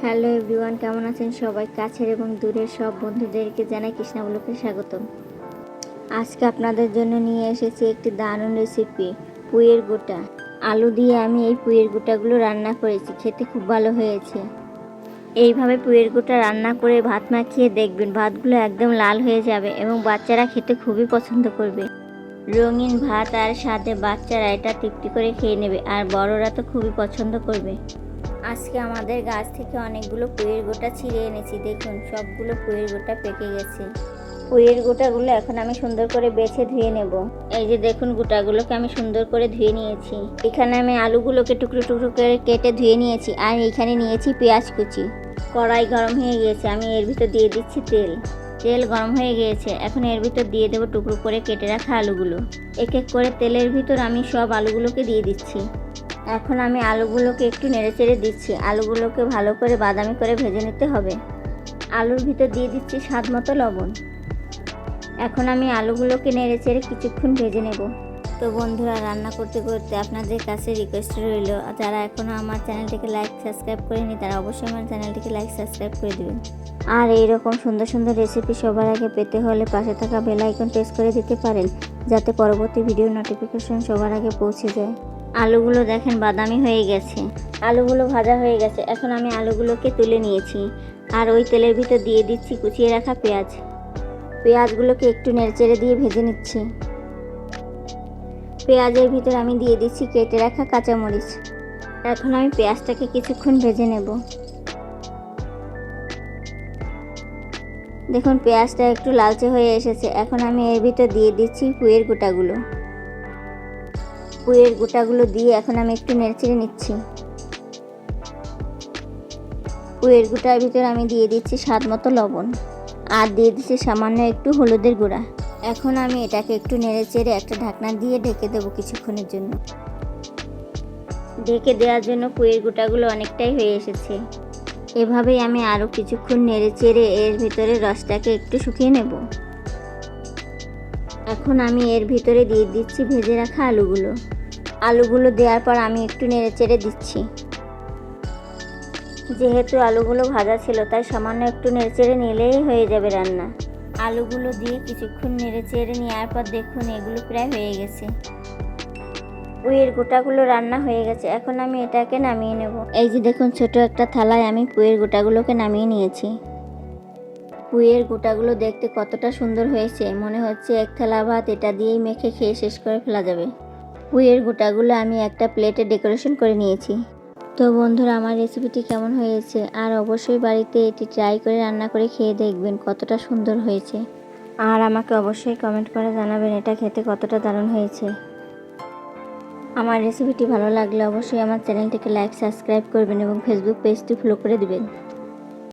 Hello everyone, কেমন আছেন সবাই? কাছের এবং দূরের সব বন্ধুদেরকে জানাই কৃষ্ণা ব্লগে স্বাগতম। আজকে আপনাদের জন্য নিয়ে এসেছি একটি দারুণ রেসিপি, পুঁইয়ের গোটা। আলু দিয়ে আমি এই পুঁইয়ের গোটাগুলো রান্না করেছি, খেতে খুব ভালো হয়েছে। এইভাবে পুঁইয়ের গোটা রান্না করে ভাত মাখিয়ে দেখবেন, ভাতগুলো একদম লাল হয়ে যাবে এবং বাচ্চারা খেতে খুবই পছন্দ করবে। রঙিন ভাত আর সাথে বাচ্চারা এটা তৃপ্তি করে খেয়ে নেবে, আর বড়রা তো খুবই পছন্দ করবে। আজকে আমাদের গাছ থেকে অনেকগুলো পুঁইয়ের গোটা ছিঁড়ে এনেছি। দেখুন, সবগুলো পুঁইয়ের গোটা পেকে গেছে। পুঁইয়ের গোটাগুলো এখন আমি সুন্দর করে বেছে ধুয়ে নেব। এই যে দেখুন, গোটাগুলোকে আমি সুন্দর করে ধুয়ে নিয়েছি। এখানে আমি আলুগুলোকে টুকরো টুকরো করে কেটে ধুয়ে নিয়েছি, আর এখানে নিয়েছি পেঁয়াজ কুচি। কড়াই গরম হয়ে গিয়েছে, আমি এর ভিতর দিয়ে দিচ্ছি তেল। তেল গরম হয়ে গিয়েছে, এখন এর ভিতর দিয়ে দেবো টুকরো করে কেটে রাখা আলুগুলো। এক এক করে তেলের ভিতর আমি সব আলুগুলোকে দিয়ে দিচ্ছি। এখন আমি আলুগুলোকে একটু নেড়েচেড়ে দিচ্ছি। আলুগুলোকে ভালো করে বাদামি করে ভেজে নিতে হবে। আলুর ভিতর দিয়ে দিচ্ছি স্বাদ মতো লবণ। এখন আমি আলুগুলোকে নেড়েচেড়ে কিছুক্ষণ ভেজে নেব। তো বন্ধুরা, রান্না করতে করতে আপনাদের কাছে রিকোয়েস্ট রইল, যারা এখনও আমার চ্যানেলটিকে লাইক সাবস্ক্রাইব করেনি তারা অবশ্যই আমার চ্যানেলটিকে লাইক সাবস্ক্রাইব করে দেবেন। আর এইরকম সুন্দর সুন্দর রেসিপি সবার আগে পেতে হলে পাশে থাকা বেল আইকন প্রেস করে দিতে পারেন, যাতে পরবর্তী ভিডিও নোটিফিকেশন সবার আগে পৌঁছে যায়। আলুগুলো দেখেন বাদামি হয়ে গেছে, আলুগুলো ভাজা হয়ে গেছে। এখন আমি আলুগুলোকে তুলে নিয়েছি, আর ওই তেলের ভিতর দিয়ে দিচ্ছি কুচিয়ে রাখা পেঁয়াজ। পেঁয়াজগুলোকে একটু নেড়েচেড়ে দিয়ে ভেজে নিচ্ছি। পেঁয়াজের ভিতর আমি দিয়ে দিচ্ছি কেটে রাখা কাঁচামরিচ। এখন আমি পেঁয়াজটাকে কিছুক্ষণ ভেজে নেব। দেখুন, পেঁয়াজটা একটু লালচে হয়ে এসেছে। এখন আমি এর ভিতর দিয়ে দিচ্ছি পুঁইয়ের গোটাগুলো। পুঁইয়ের গোটাগুলো দিয়ে এখন আমি একটু নেড়েচেড়ে নিচ্ছি। পুঁইয়ের গোটার ভিতর আমি দিয়ে দিচ্ছি স্বাদ মতো লবণ, আর দিয়ে দিচ্ছি সামান্য একটু হলুদের গুঁড়া। এখন আমি এটাকে একটু নেড়েচেড়ে একটা ঢাকনা দিয়ে ঢেকে দেবো কিছুক্ষণের জন্য। ঢেকে দেওয়ার জন্য পুঁইয়ের গোটাগুলো অনেকটাই হয়ে এসেছে। এভাবেই আমি আরও কিছুক্ষণ নেড়েচেড়ে এর ভিতরে রসটাকে একটু শুকিয়ে নেব। এখন আমি এর ভিতরে দিয়ে দিচ্ছি ভেজে রাখা আলুগুলো। আলুগুলো দেওয়ার পর আমি একটু নেড়েচেড়ে দিচ্ছি। যেহেতু আলুগুলো ভাজা ছিল, তাই সামান্য একটু নেড়েচেড়ে নিলেই হয়ে যাবে রান্না। আলুগুলো দিয়ে কিছুক্ষণ নেড়েচেড়ে নেওয়ার পর দেখুন, এগুলো প্রায় হয়ে গেছে। পুঁইয়ের গোটাগুলো রান্না হয়ে গেছে। এখন আমি এটাকে নামিয়ে নেব। এই যে দেখুন, ছোট একটা থালায় আমি পুঁইয়ের গোটাগুলোকে নামিয়ে নিয়েছি। পুঁইয়ের গোটাগুলো দেখতে কতটা সুন্দর হয়েছে, মনে হচ্ছে এক থালা ভাত এটা দিয়েই মেখে খেয়ে শেষ করে ফেলা যাবে। পুঁইয়ের গোটাগুলো আমি একটা প্লেটে ডেকোরেশন করে নিয়েছি। তো বন্ধুরা, আমার রেসিপিটি কেমন হয়েছে, আর অবশ্যই বাড়িতে এটি ট্রাই করে রান্না করে খেয়ে দেখবেন কতটা সুন্দর হয়েছে। আর আমাকে অবশ্যই কমেন্ট করে জানাবেন এটা খেতে কতটা দারুণ হয়েছে। আমার রেসিপিটি ভালো লাগলে অবশ্যই আমার চ্যানেলটিকে লাইক সাবস্ক্রাইব করবেন এবং ফেসবুক পেজটি ফলো করে দিবেন।